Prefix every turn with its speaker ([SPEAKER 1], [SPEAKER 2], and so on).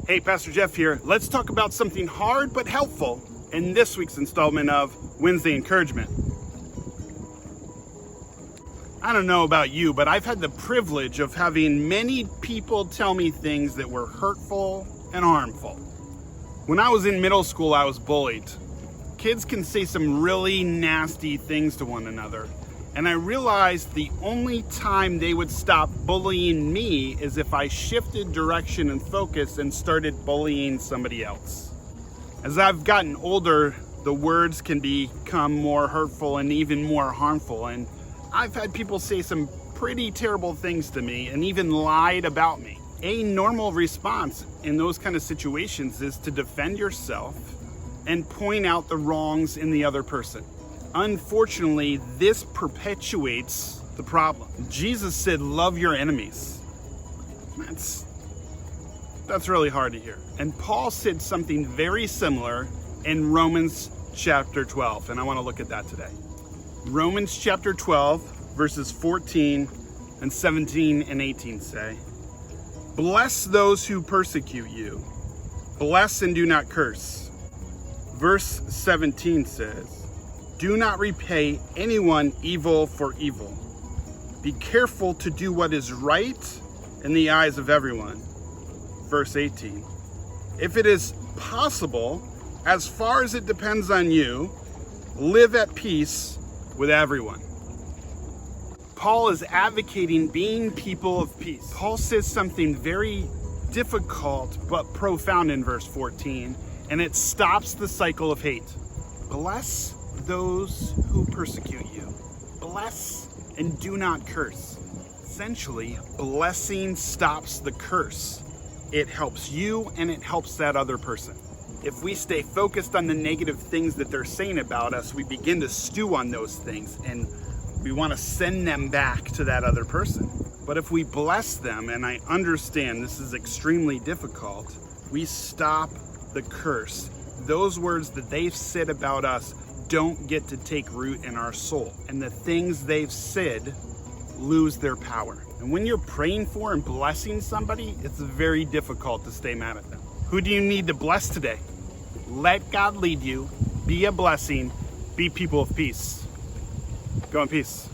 [SPEAKER 1] Hey, Pastor Jeff here. Let's talk about something hard but helpful in this week's installment of Wednesday Encouragement. I don't know about you, but I've had the privilege of having many people tell me things that were hurtful and harmful. When I was in middle school, I was bullied. Kids can say some really nasty things to one another. And I realized the only time they would stop bullying me is if I shifted direction and focus and started bullying somebody else. As I've gotten older, the words can become more hurtful and even more harmful. And I've had people say some pretty terrible things to me and even lied about me. A normal response in those kind of situations is to defend yourself and point out the wrongs in the other person. Unfortunately, this perpetuates the problem. Jesus said, love your enemies. That's really hard to hear. And Paul said something very similar in Romans chapter 12, and I want to look at that today. Romans chapter 12, verses 14 and 17 and 18 say, bless those who persecute you. Bless and do not curse. Verse 17 says, do not repay anyone evil for evil. Be careful to do what is right in the eyes of everyone. Verse 18. If it is possible, as far as it depends on you, live at peace with everyone. Paul is advocating being people of peace. Paul says something very difficult but profound in verse 14, and it stops the cycle of hate. Bless those who persecute you. Bless and do not curse. Essentially, blessing stops the curse. It helps you and it helps that other person. If we stay focused on the negative things that they're saying about us, we begin to stew on those things and we want to send them back to that other person. But if we bless them, and I understand this is extremely difficult, we stop the curse. Those words that they've said about us don't get to take root in our soul. And the things they've said lose their power. And when you're praying for and blessing somebody, it's very difficult to stay mad at them. Who do you need to bless today? Let God lead you. Be a blessing. Be people of peace. Go in peace.